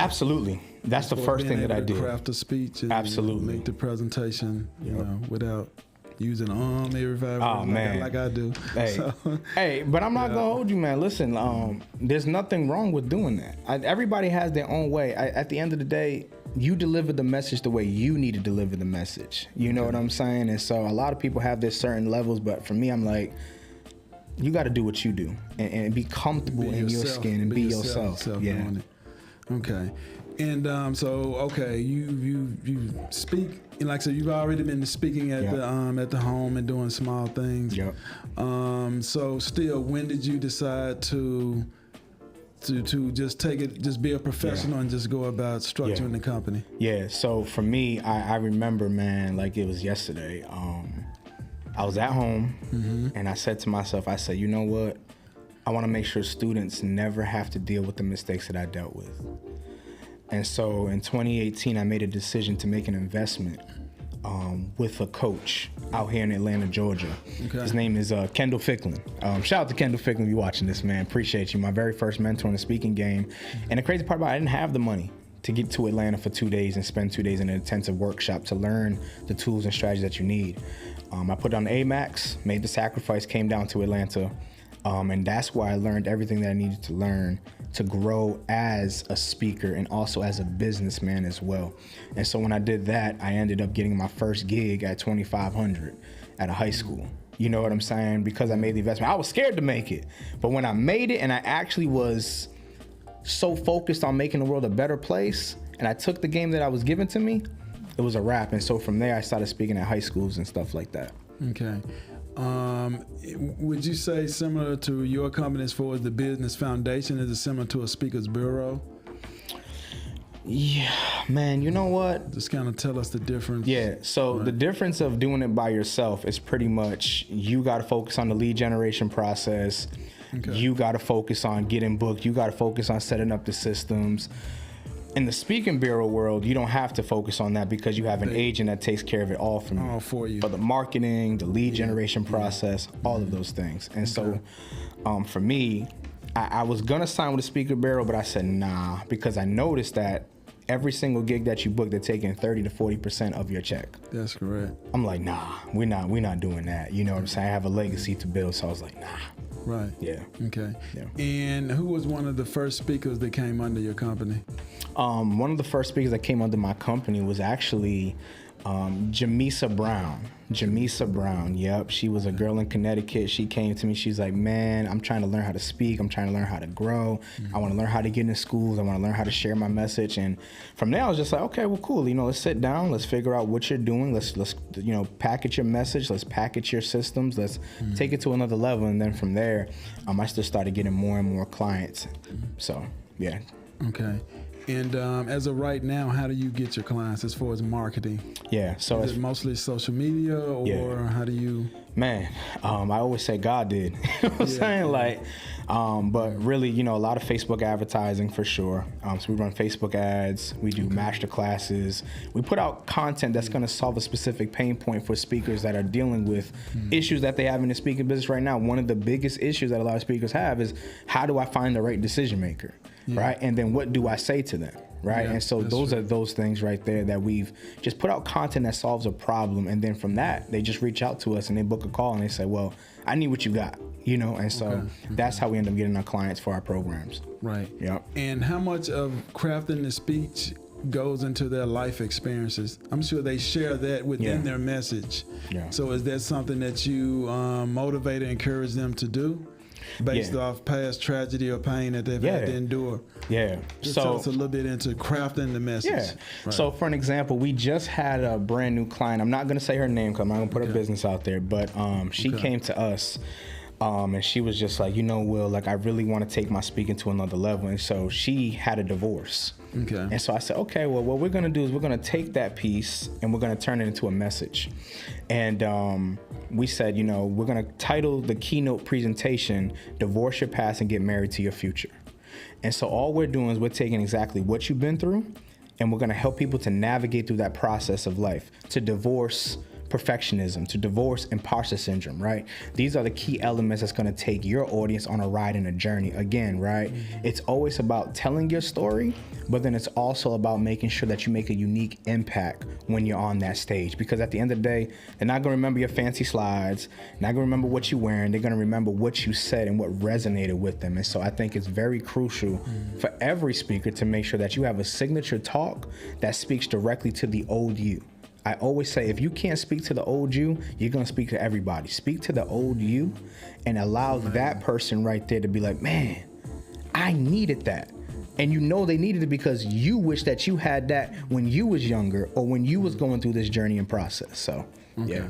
Absolutely. That's the first thing that I did. Craft a speech and Absolutely. make the presentation, you know, without using everybody like I do. Hey, but I'm not gonna hold you, man. Listen, there's nothing wrong with doing that. Everybody has their own way. At the end of the day, you deliver the message the way you need to deliver the message. You know what I'm saying? And so a lot of people have their certain levels, but for me, I'm like, you got to do what you do and be comfortable in your skin and be yourself. Yeah. Okay. And you speak, and like I said, you've already been speaking at the home and doing small things. Yep. So still, when did you decide to just take it, just be a professional and just go about structuring the company? Yeah. So for me, I remember, man, like it was yesterday. I was at home and I said to myself, I said, you know what? I want to make sure students never have to deal with the mistakes that I dealt with. And so in 2018, I made a decision to make an investment with a coach out here in Atlanta, Georgia. Okay. His name is Kendall Ficklin. Shout out to Kendall Ficklin if you're watching this, man. Appreciate you. My very first mentor in the speaking game. And the crazy part about it, I didn't have the money to get to Atlanta for 2 days and spend 2 days in an intensive workshop to learn the tools and strategies that you need. I put on AMAX, made the sacrifice, came down to Atlanta. And that's why I learned everything that I needed to learn to grow as a speaker and also as a businessman as well. And so when I did that, I ended up getting my first gig at 2,500 at a high school. You know what I'm saying? Because I made the investment. I was scared to make it. But when I made it and I actually was so focused on making the world a better place and I took the game that I was given to me, it was a wrap. And so from there, I started speaking at high schools and stuff like that. Okay. Would you say similar to your company as far as the business foundation, is it similar to a speaker's bureau? Yeah, man, you know what? Just kind of tell us the difference. Yeah, so the difference of doing it by yourself is pretty much you got to focus on the lead generation process. Okay. You got to focus on getting booked. You got to focus on setting up the systems. In the speaking bureau world, you don't have to focus on that because you have an agent that takes care of it all for you. All for you. For the marketing, the lead generation process, all of those things. And so for me, I was going to sign with a speaker bureau, but I said nah, because I noticed that every single gig that you book, they're taking 30 to 40% of your check. That's correct. I'm like, nah, we're not doing that. You know what I'm saying? I have a legacy to build, so I was like, nah. Right. Yeah. Okay. Yeah. And who was one of the first speakers that came under your company? One of the first speakers that came under my company was actually Jamisa Brown. Jamisa Brown, yep. She was a girl in Connecticut. She came to me. She's like, man, I'm trying to learn how to speak. I'm trying to learn how to grow. I want to learn how to get into schools. I want to learn how to share my message. And from there, I was just like, okay, well, cool. You know, let's sit down. Let's figure out what you're doing. Let's package your message. Let's package your systems. Let's take it to another level. And then from there, I just started getting more and more clients. So, yeah. Okay. And as of right now, how do you get your clients as far as marketing? Yeah, so is it mostly social media, or how do you? Man, I always say God did. You know what I'm saying? Like, but really, a lot of Facebook advertising for sure. So we run Facebook ads. We do master classes. We put out content that's going to solve a specific pain point for speakers that are dealing with issues that they have in the speaking business right now. One of the biggest issues that a lot of speakers have is, how do I find the right decision maker? Right? And then what do I say to them? Right? And so those are those things right there that we've just put out content that solves a problem. And then from that, they just reach out to us and they book a call and they say, well, I need what you got, And so that's how we end up getting our clients for our programs. Right. Yep. And how much of crafting the speech goes into their life experiences? I'm sure they share that within their message. Yeah. So is that something that you motivate and encourage them to do? Based off past tragedy or pain that they've had to endure. Yeah. Just tell us a little bit into crafting the message. Yeah. Right. So for an example, we just had a brand new client. I'm not going to say her name because I'm not going to put her business out there, but she came to us and she was just like, Will, like I really want to take my speaking to another level. And so she had a divorce. Okay. And so I said, okay, well, what we're going to do is we're going to take that piece and we're going to turn it into a message. And we said, we're going to title the keynote presentation, Divorce Your Past and Get Married to Your Future. And so all we're doing is we're taking exactly what you've been through and we're going to help people to navigate through that process of life, to divorce perfectionism, to divorce imposter syndrome, right? These are the key elements that's going to take your audience on a ride and a journey. Again, right? It's always about telling your story, but then it's also about making sure that you make a unique impact when you're on that stage. Because at the end of the day, they're not going to remember your fancy slides, not going to remember what you're wearing. They're going to remember what you said and what resonated with them. And so I think it's very crucial for every speaker to make sure that you have a signature talk that speaks directly to the old you. I always say, if you can't speak to the old you, you're going to speak to everybody. Speak to the old you and allow that person right there to be like, man, I needed that. And you know they needed it because you wish that you had that when you was younger or when you was going through this journey and process. So, yeah.